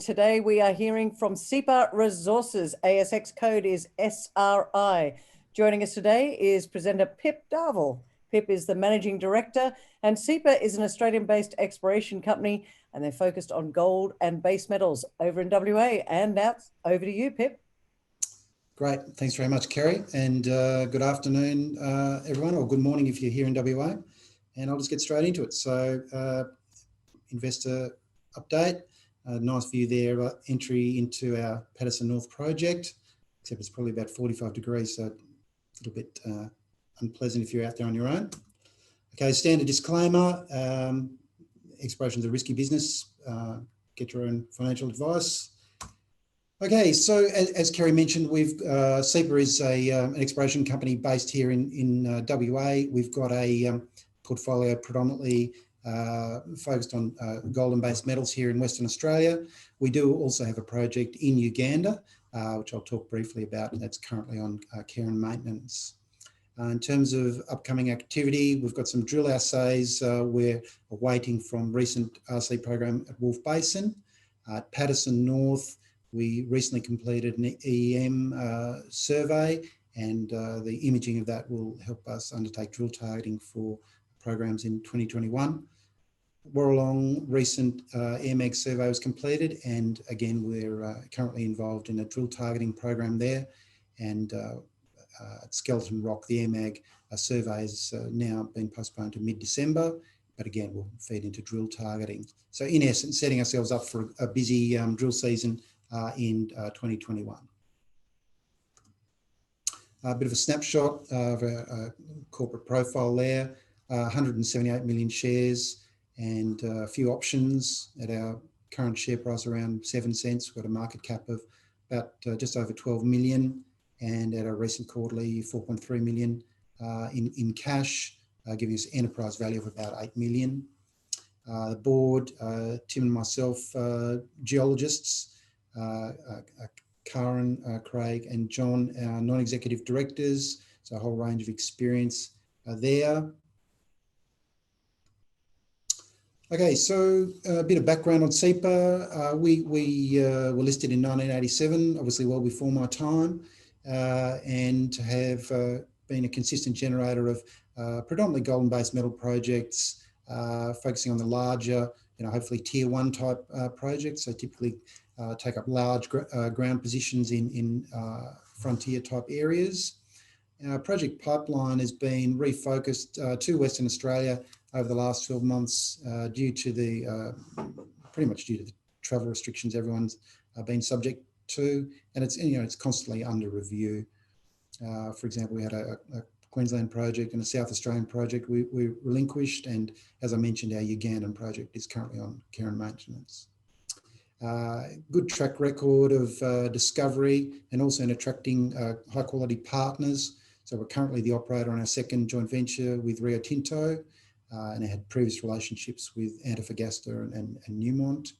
today we are hearing from Sipa Resources. ASX code is SRI. Joining us today is presenter Pip Darville. Pip is the Managing Director, and Sipa is an Australian-based exploration company, and they're focused on gold and base metals over in WA. And now over to you, Pip. Great. Thanks very much, Kerry. And good afternoon, everyone, or good morning if you're here in WA. And I'll just get straight into it. So investor update, nice view there, entry into our Paterson North project, except it's probably about 45 degrees, so a little bit unpleasant if you're out there on your own. Okay, standard disclaimer, exploration is a risky business, get your own financial advice. Okay, so as Kerry mentioned, Sipa is an exploration company based here in WA. We've got a portfolio predominantly focused on gold and base metals here in Western Australia. We do also have a project in Uganda, which I'll talk briefly about, and that's currently on care and maintenance. In terms of upcoming activity, we've got some drill assays we're awaiting from recent RC program at Wolfe Basin. At Paterson North, we recently completed an EM survey, and the imaging of that will help us undertake drill targeting for programs in 2021. Warlord recent AirMag survey was completed, and again we're currently involved in a drill targeting program there. And at Skeleton Rock, the AirMag survey has now been postponed to mid-December, but again we'll feed into drill targeting. So in essence, setting ourselves up for a busy drill season in 2021. A bit of a snapshot of our corporate profile there, 178 million shares and a few options at our current share price around 7 cents. We've got a market cap of about just over 12 million, and at our recent quarterly 4.3 million in cash, giving us enterprise value of about 8 million. The board, Tim and myself, geologists, Karen, Craig and John, our non-executive directors, so a whole range of experience there. Okay, so a bit of background on Sipa. We were listed in 1987, obviously well before my time, and have been a consistent generator of predominantly gold and base metal projects, focusing on the larger, hopefully tier 1 type projects. So typically take up large ground positions in frontier type areas. Our project pipeline has been refocused to Western Australia over the last 12 months due to the pretty much due to the travel restrictions everyone's been subject to, and it's constantly under review. For example, we had a Queensland project and a South Australian project we relinquished, and as I mentioned, our Ugandan project is currently on care and maintenance. Good track record of discovery and also in attracting high quality partners. So we're currently the operator on our second joint venture with Rio Tinto, and I had previous relationships with Antofagasta and Newmont.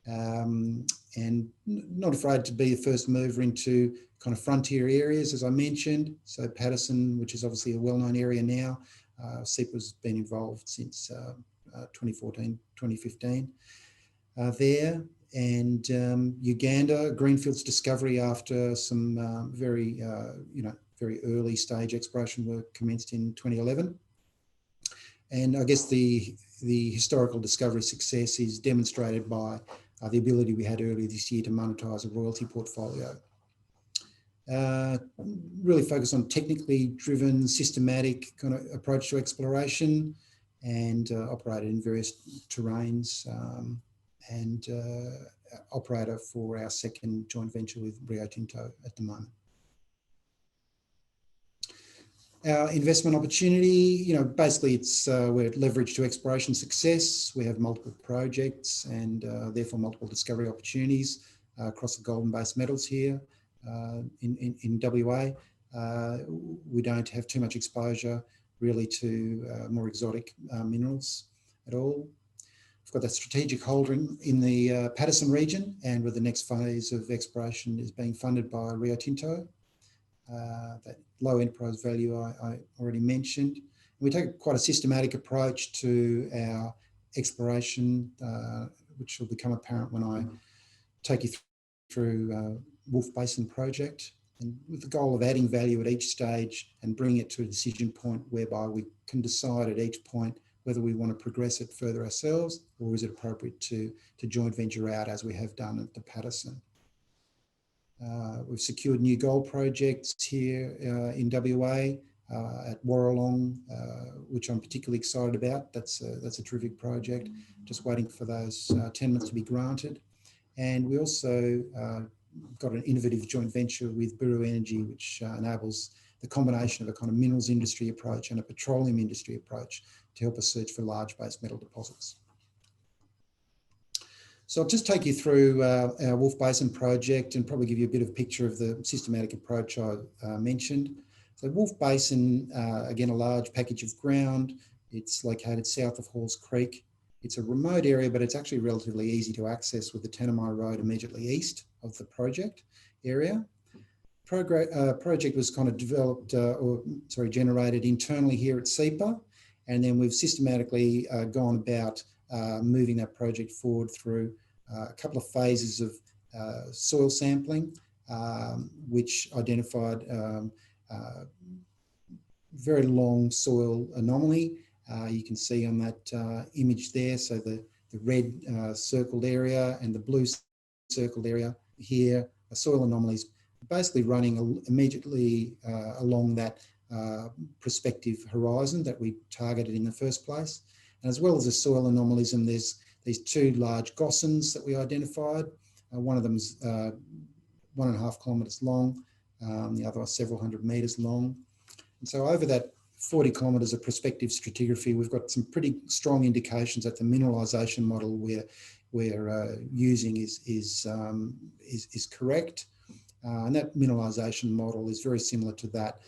And not afraid to be the first mover into kind of frontier areas, as I mentioned. So Paterson, which is obviously a well-known area now, Sipa's been involved since 2014, 2015 there. And Uganda, Greenfield's discovery after some very early stage exploration work commenced in 2011. And I guess the historical discovery success is demonstrated by the ability we had earlier this year to monetize a royalty portfolio. Really focus on technically driven, systematic kind of approach to exploration, and operated in various terrains, and operator for our second joint venture with Rio Tinto at the moment. Our investment opportunity, basically it's we're leveraged to exploration success. We have multiple projects and therefore multiple discovery opportunities across the gold and base metals here in WA. We don't have too much exposure really to more exotic minerals at all. We've got that strategic holder in the Paterson region, and where the next phase of exploration is being funded by Rio Tinto. That low enterprise value I already mentioned. We take quite a systematic approach to our exploration, which will become apparent when I take you through Wolfe Basin project, and with the goal of adding value at each stage and bringing it to a decision point whereby we can decide at each point whether we want to progress it further ourselves or is it appropriate to joint venture out as we have done at the Paterson. We've secured new gold projects here in WA at Warlord, which I'm particularly excited about. That's a terrific project. Just waiting for those tenements to be granted. And we also got an innovative joint venture with Buru Energy, which enables the combination of a kind of minerals industry approach and a petroleum industry approach to help us search for large base metal deposits. So I'll just take you through our Wolfe Basin project and probably give you a bit of a picture of the systematic approach I mentioned. So Wolfe Basin, again, a large package of ground. It's located south of Halls Creek. It's a remote area, but it's actually relatively easy to access with the Tanami Road immediately east of the project area. Project was kind of developed, generated internally here at Sipa, and then we've systematically gone about moving that project forward through a couple of phases of soil sampling, which identified very long soil anomaly. You can see on that image there, so the red circled area and the blue circled area here, soil anomalies basically running immediately along that prospective horizon that we targeted in the first place. And as well as the soil anomalies, and there's these two large gossans that we identified. One of them's 1.5 kilometres long, the other are several hundred metres long. And so over that 40 kilometres of prospective stratigraphy, we've got some pretty strong indications that the mineralisation model we're using is correct. And that mineralisation model is very similar to that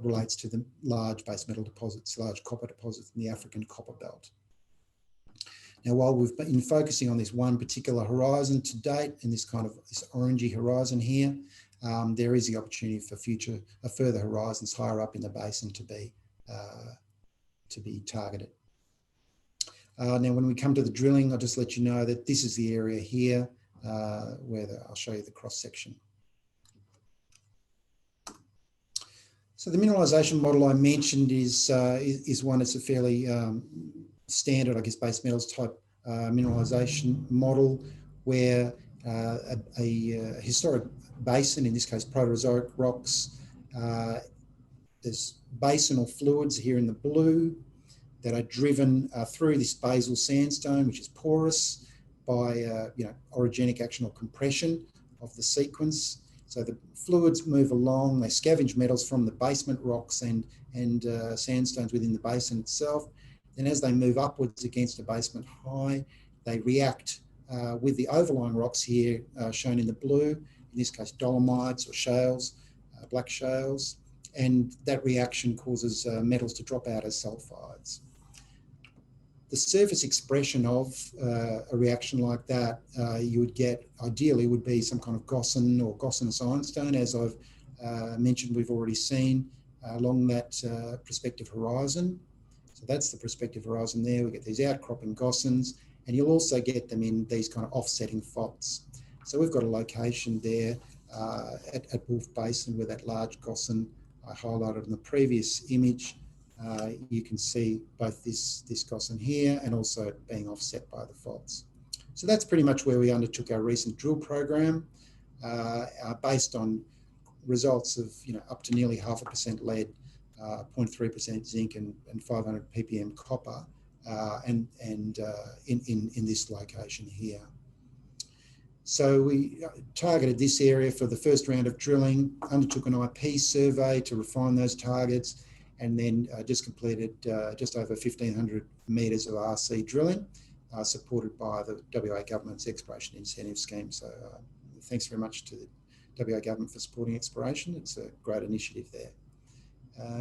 relates to the large base metal deposits, large copper deposits in the African copper belt. Now, while we've been focusing on this one particular horizon to date, in this kind of this orangey horizon here, there is the opportunity for further horizons higher up in the basin to be targeted. Now, when we come to the drilling, I'll just let you know that this is the area here where I'll show you the cross section. So the mineralisation model I mentioned is one that's a fairly standard, I guess, base metals type mineralisation model where a historic basin, in this case Proterozoic rocks, there's basinal fluids here in the blue that are driven through this basal sandstone, which is porous, by orogenic action or compression of the sequence. So the fluids move along, they scavenge metals from the basement rocks and sandstones within the basin itself. Then as they move upwards against a basement high, they react with the overlying rocks here shown in the blue, in this case dolomites or shales, black shales, and that reaction causes metals to drop out as sulfides. The surface expression of a reaction like that you would get ideally would be some kind of gossan or gossanous ironstone, as I've mentioned we've already seen along that prospective horizon. So that's the prospective horizon there. We get these outcropping gossans, and you'll also get them in these kind of offsetting faults. So we've got a location there at Wolfe Basin where that large gossan I highlighted in the previous image. You can see both this gossan here and also it being offset by the faults. So that's pretty much where we undertook our recent drill program, based on results of up to nearly 0.5% lead, 0.3% zinc, and 500 ppm copper, and in this location here. So we targeted this area for the first round of drilling, undertook an IP survey to refine those targets, and then just completed just over 1,500 metres of RC drilling, supported by the WA government's exploration incentive scheme. So thanks very much to the WA government for supporting exploration. It's a great initiative there.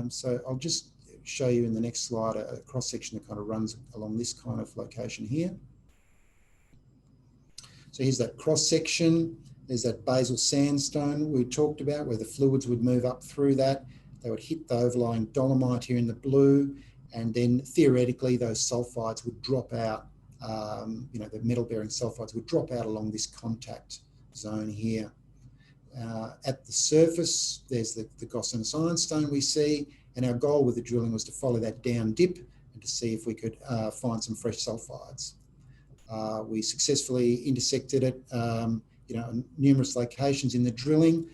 So I'll just show you in the next slide a cross section that kind of runs along this kind of location here. So here's that cross section. There's that basal sandstone we talked about where the fluids would move up through that. They would hit the overlying dolomite here in the blue, and then theoretically those sulfides would drop out the metal-bearing sulfides would drop out along this contact zone here. At the surface, there's the Gossamer ironstone we see, and our goal with the drilling was to follow that down dip and to see if we could find some fresh sulfides. We successfully intersected it, on numerous locations in the drilling.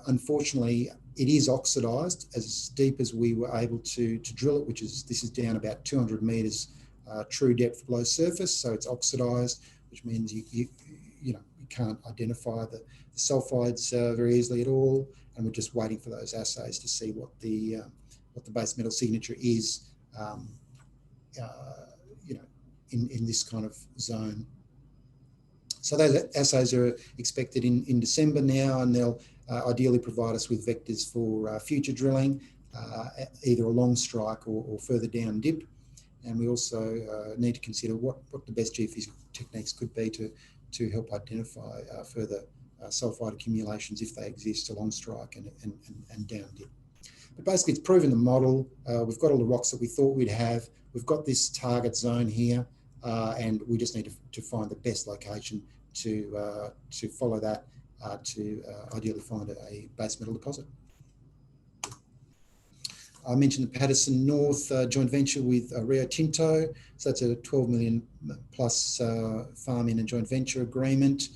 Unfortunately, it is oxidised as deep as we were able to drill it, this is down about 200 metres true depth below surface, so it's oxidised, which means you can't identify the sulfides very easily at all, and we're just waiting for those assays to see what the base metal signature is, in this kind of zone. So those assays are expected in December now, and they'll ideally provide us with vectors for future drilling, either along strike or further down dip. And we also need to consider what the best geophysical techniques could be to help identify further sulfide accumulations if they exist along strike and down dip. But basically, it's proven the model. We've got all the rocks that we thought we'd have. We've got this target zone here, and we just need to find the best location to follow that to ideally find a base metal deposit. I mentioned the Paterson North joint venture with Rio Tinto. So that's a 12 million plus farm-in and joint venture agreement.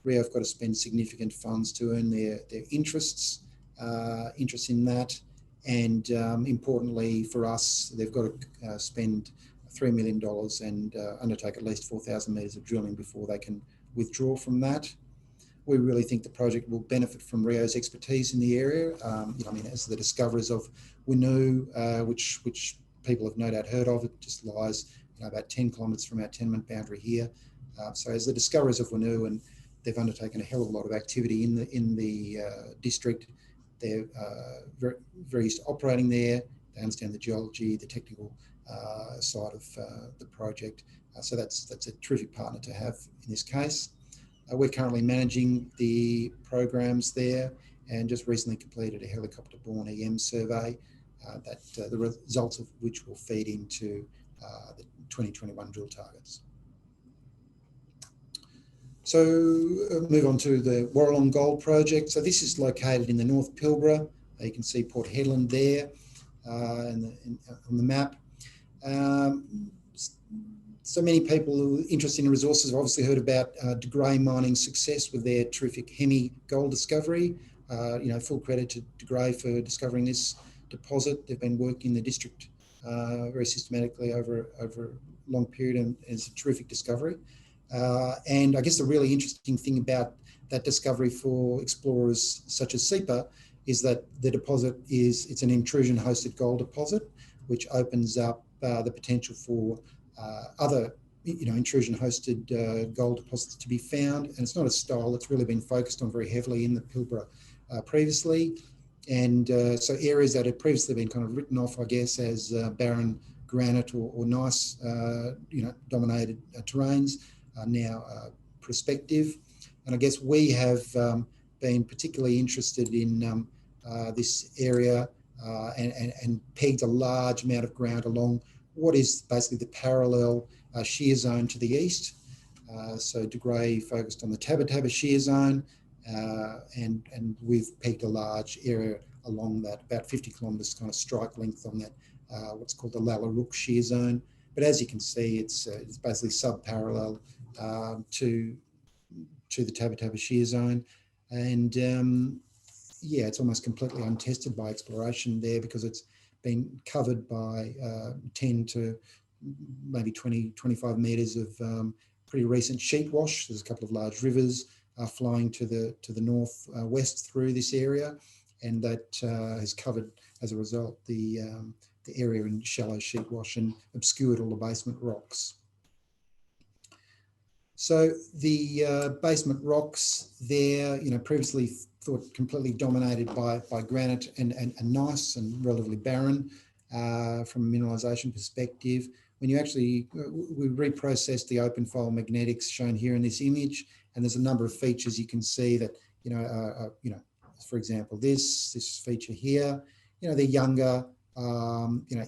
Rio have got to spend significant funds to earn their interest in that. And importantly for us, they've got to spend $3 million and undertake at least 4,000 metres of drilling before they can withdraw from that. We really think the project will benefit from Rio's expertise in the area. As the discoverers of Winu, which people have no doubt heard of, it just lies about 10 kilometres from our tenement boundary here. So as the discoverers of Winu, and they've undertaken a hell of a lot of activity in the district. They're very used to operating there. They understand the geology, the technical side of the project. So that's a terrific partner to have in this case. We're currently managing the programs there and just recently completed a helicopter-borne EM survey the results of which will feed into the 2021 drill targets. So move on to the Warlord Gold Project. So this is located in the North Pilbara. You can see Port Hedland there on the map. So many people who are interested in resources have obviously heard about De Grey Mining's success with their terrific Hemi gold discovery. Full credit to De Grey for discovering this deposit. They've been working in the district very systematically over a long period, and it's a terrific discovery. And I guess the really interesting thing about that discovery for explorers such as Sipa is that the deposit it's an intrusion-hosted gold deposit, which opens up the potential for other intrusion-hosted gold deposits to be found. And it's not a style that's really been focused on very heavily in the Pilbara previously. And so areas that had previously been kind of written off, I guess, as barren granite or gneiss, dominated terrains are now prospective. And I guess we have been particularly interested in this area and pegged a large amount of ground along what is basically the parallel shear zone to the east. So De Grey focused on the Tabba Tabba shear zone, and we've pegged a large area along that, about 50 kilometres kind of strike length on that, what's called the Lallaruk shear zone. But as you can see, it's basically sub-parallel to the Tabba Tabba shear zone. And it's almost completely untested by exploration there because it's been covered by 10 to maybe 20, 25 metres of pretty recent sheet wash. There's a couple of large rivers flowing to the north west through this area, and that has covered, as a result, the area in shallow sheet wash and obscured all the basement rocks. So the basement rocks there, previously thought completely dominated by granite and gneiss and relatively barren from a mineralisation perspective. When you actually, we reprocessed the open file magnetics shown here in this image, and there's a number of features you can see that, for example, this feature here, they're younger,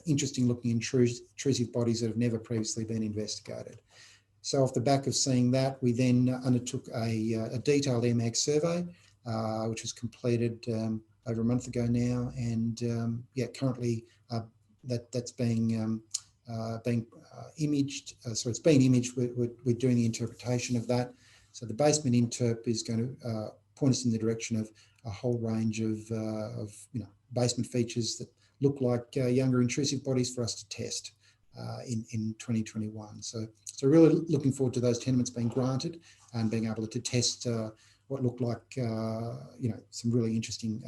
interesting looking intrusive bodies that have never previously been investigated. So off the back of seeing that, we then undertook a detailed air mag survey, which was completed over a month ago now, and yeah, currently that's being imaged. So it's been imaged. We're doing the interpretation of that. So the basement interp is going to point us in the direction of a whole range of basement features that look like younger intrusive bodies for us to test in 2021. So really looking forward to those tenements being granted and being able to test what look like some really interesting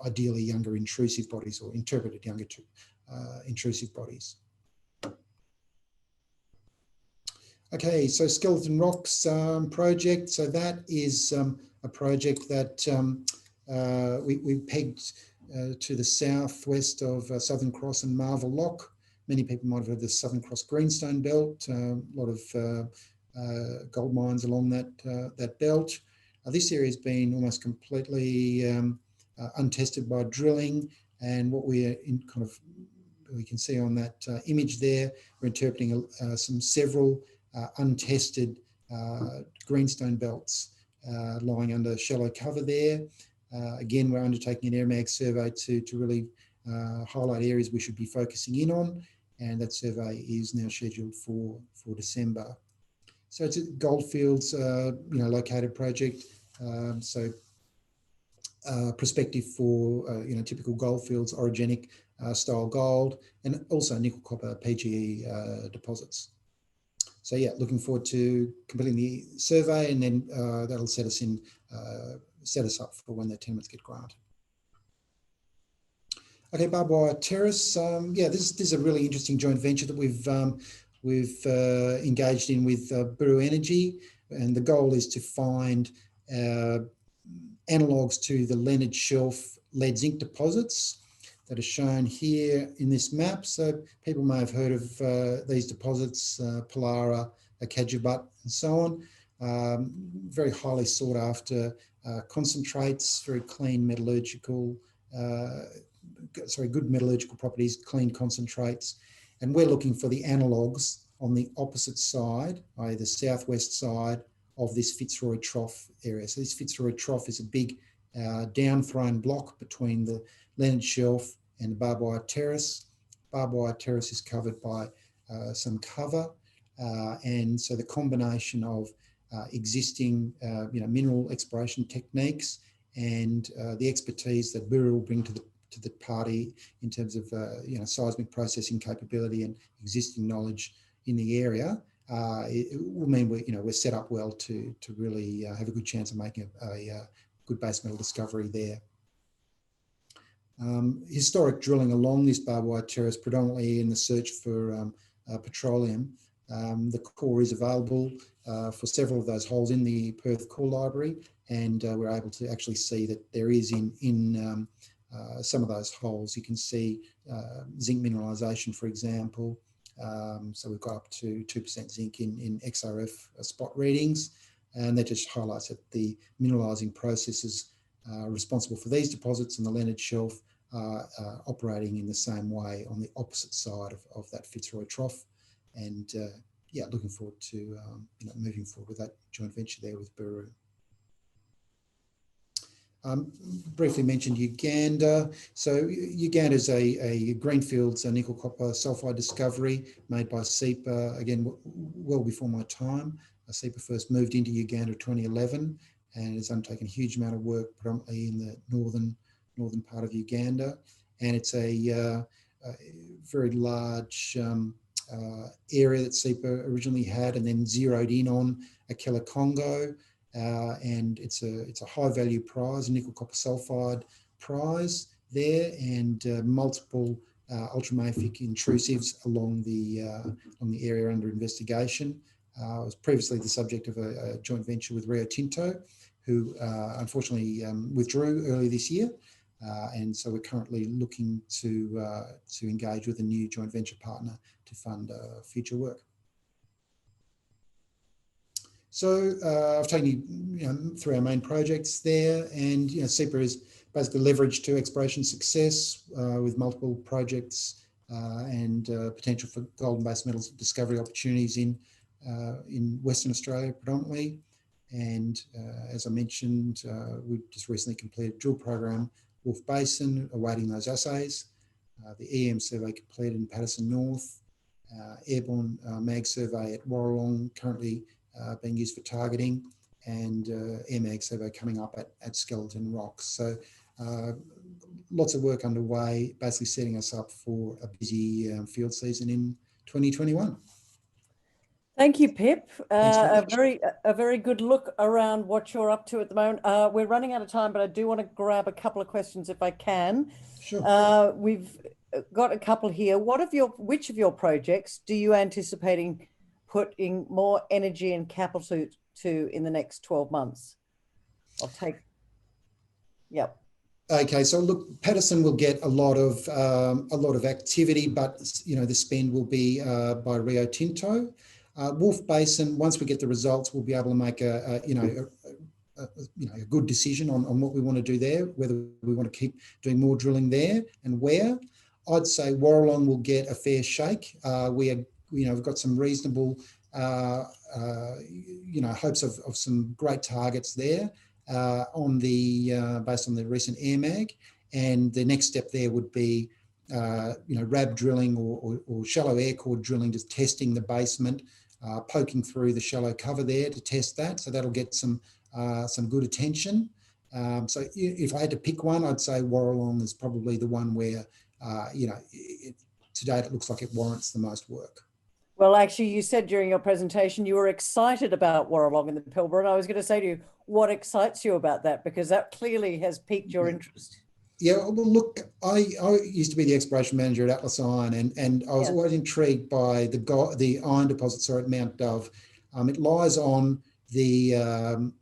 ideally younger intrusive bodies, or interpreted younger intrusive bodies. Okay, so Skeleton Rocks project. So that is a project that we pegged to the southwest of Southern Cross and Marvel Lock. Many people might have heard the Southern Cross Greenstone Belt. A lot of gold mines along that belt. This area has been almost completely untested by drilling, and what we can see on that image there, we're interpreting several untested greenstone belts lying under shallow cover there. Again, we're undertaking an air mag survey to really highlight areas we should be focusing in on, and that survey is now scheduled for December. So it's a goldfields located project. So prospective for typical goldfields, orogenic style gold, and also nickel copper PGE deposits. So yeah, looking forward to completing the survey, and then that'll set us up for when the tenements get granted. Okay, Barbwire Terrace. Yeah, this is a really interesting joint venture that we've engaged in with Buru Energy, and the goal is to find analogues to the Leonard Shelf lead zinc deposits that are shown here in this map. So people may have heard of these deposits, Palara, Akajabut, and so on. Very highly sought after concentrates, very clean metallurgical, good metallurgical properties, clean concentrates. And we're looking for the analogues on the opposite side, i.e. the southwest side of this Fitzroy Trough area. So this Fitzroy Trough is a big down-thrown block between the Leonard Shelf and the Barbwire Terrace. Barbwire Terrace is covered by some cover, and so the combination of existing mineral exploration techniques and the expertise that Buru will bring to the party in terms of seismic processing capability and existing knowledge in the area, it will mean we're set up well to really have a good chance of making a good base metal discovery there. Historic drilling along this Barbwire Terrace, predominantly in the search for petroleum. The core is available for several of those holes in the Perth core library, and we're able to actually see that there is in some of those holes, you can see zinc mineralisation, for example. So we've got up to 2% zinc in XRF spot readings, and that just highlights that the mineralising processes responsible for these deposits and the Leonard Shelf are operating in the same way on the opposite side of that Fitzroy Trough. And yeah, looking forward to moving forward with that joint venture there with Buru. Briefly mentioned Uganda. So Uganda is a greenfields nickel copper sulphide discovery made by Sipa, again, well before my time. Sipa first moved into Uganda in 2011 and has undertaken a huge amount of work predominantly in the northern part of Uganda. And it's a very large area that Sipa originally had and then zeroed in on Akela Congo. And it's a high value prize, a nickel copper sulphide prize there, and multiple ultramafic intrusives along the area under investigation. I was previously the subject of a joint venture with Rio Tinto, who unfortunately withdrew early this year, and so we're currently looking to engage with a new joint venture partner to fund future work. So I've taken you through our main projects there, and Sipa is basically leveraged to exploration success with multiple projects and potential for gold and base metals discovery opportunities in Western Australia predominantly. And as I mentioned, we just recently completed a drill program, Wolfe Basin, awaiting those assays. The EM survey completed in Paterson North, airborne mag survey at Warlord currently being used for targeting, and air mag survey coming up at Skeleton Rocks. So lots of work underway, basically setting us up for a busy field season in 2021. Thank you, Pip. Thanks very much. A very good look around what you're up to at the moment. We're running out of time, but I do want to grab a couple of questions if I can. Sure. We've got a couple here. Which of your projects do you anticipating putting more energy and capital to in the next 12 months? Yep. Okay, so look, Paterson will get a lot of activity, but the spend will be by Rio Tinto. Wolfe Basin, once we get the results, we'll be able to make a good decision on what we want to do there, whether we want to keep doing more drilling there and where. I'd say Warlord will get a fair shake. We've got some reasonable hopes of some great targets there based on the recent air mag. And the next step there would be RAB drilling or shallow air core drilling, just testing the basement, poking through the shallow cover there to test that. So that'll get some good attention. So if I had to pick one, I'd say Warlord is probably the one where to date it looks like it warrants the most work. Well, actually, you said during your presentation you were excited about Warlord in the Pilbara, and I was going to say to you, what excites you about that? Because that clearly has piqued your interest. Yeah, well, look, I used to be the exploration manager at Atlas Iron, and I was always intrigued by the iron deposits at Mount Dove. It lies on the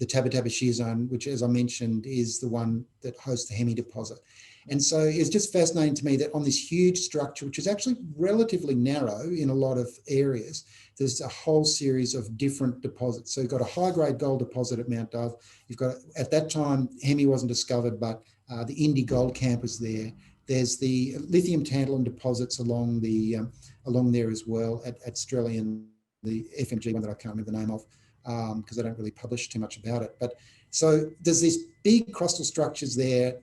Tabba Tabba Shear Zone, which, as I mentioned, is the one that hosts the Hemi deposit. And so it's just fascinating to me that on this huge structure, which is actually relatively narrow in a lot of areas, there's a whole series of different deposits. So you've got a high-grade gold deposit at Mount Dove. You've got, at that time, Hemi wasn't discovered, but the Indy Gold Camp is there. There's the lithium tantalum deposits along there as well at Australian, the FMG one that I can't remember the name of, because I don't really publish too much about it. But so there's these big crustal structures there.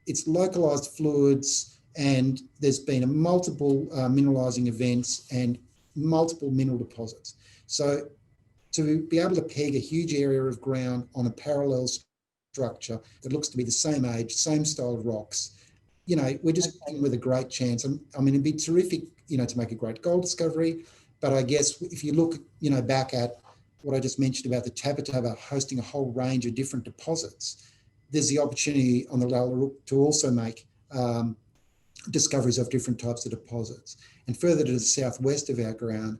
It's localized fluids, and there's been multiple mineralizing events and multiple mineral deposits. So to be able to peg a huge area of ground on a parallel structure that looks to be the same age, same style of rocks, we're just in with a great chance. I mean, it'd be terrific, to make a great gold discovery. But I guess if you look, back at what I just mentioned about the Tabba Tabba hosting a whole range of different deposits, there's the opportunity on the Lalarook to also make discoveries of different types of deposits. And further to the southwest of our ground,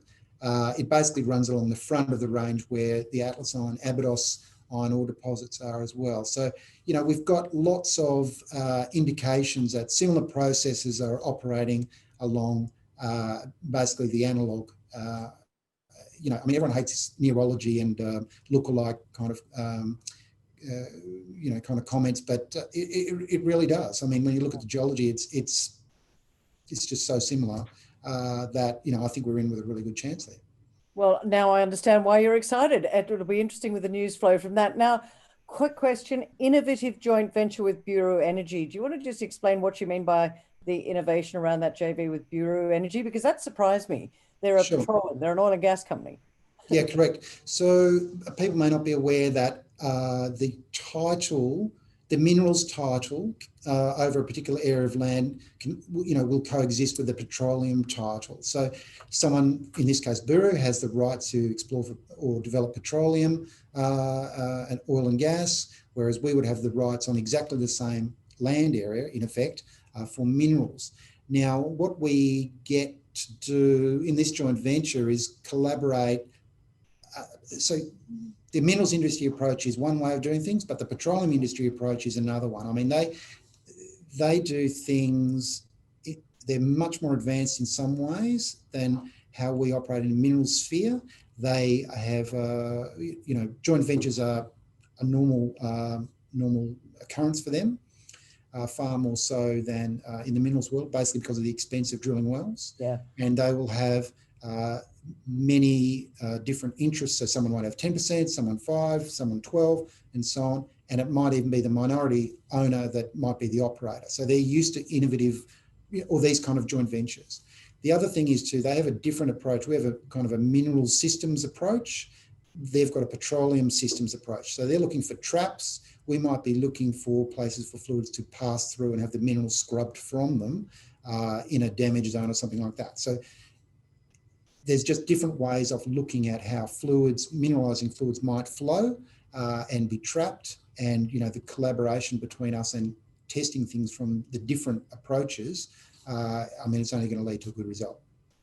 it basically runs along the front of the range where the Atlas Iron, Abydos iron ore deposits are as well. So, we've got lots of indications that similar processes are operating along basically the analogue. Everyone hates this neurology and lookalike kind of comments, but it really does. I mean, when you look at the geology, it's just so similar that I think we're in with a really good chance there. Well, now I understand why you're excited. It'll be interesting with the news flow from that. Now, quick question: innovative joint venture with Buru Energy. Do you want to just explain what you mean by the innovation around that JV with Buru Energy? Because that surprised me. They're a petroleum, they're an oil and gas company. Yeah, correct. So people may not be aware that the minerals title over a particular area of land will coexist with the petroleum title. So someone, in this case Buru, has the right to explore or develop petroleum and oil and gas, whereas we would have the rights on exactly the same land area, in effect, for minerals. Now, what we get to do in this joint venture is collaborate. So the minerals industry approach is one way of doing things, but the petroleum industry approach is another one. I mean, they do things, they're much more advanced in some ways than how we operate in the mineral sphere. They have, joint ventures are a normal occurrence for them. far more so than in the minerals world, basically because of the expense of drilling wells. Yeah. And they will have many different interests. So someone might have 10%, someone 5%, someone 12%, and so on. And it might even be the minority owner that might be the operator. So they're used to innovative or these kind of joint ventures. The other thing is too, they have a different approach. We have a kind of a mineral systems approach. They've got a petroleum systems approach. So they're looking for traps. We might be looking for places for fluids to pass through and have the minerals scrubbed from them in a damage zone or something like that. So there's just different ways of looking at how fluids, mineralizing fluids might flow and be trapped. And, you know, the collaboration between us and testing things from the different approaches, I mean, it's only going to lead to a good result.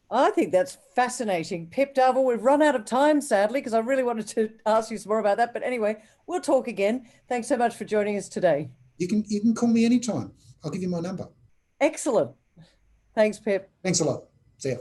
I think that's fascinating. Pip Darville, we've run out of time, sadly, because I really wanted to ask you some more about that. But anyway, we'll talk again. Thanks so much for joining us today. You can call me anytime. I'll give you my number. Excellent. Thanks, Pip. Thanks a lot. See ya.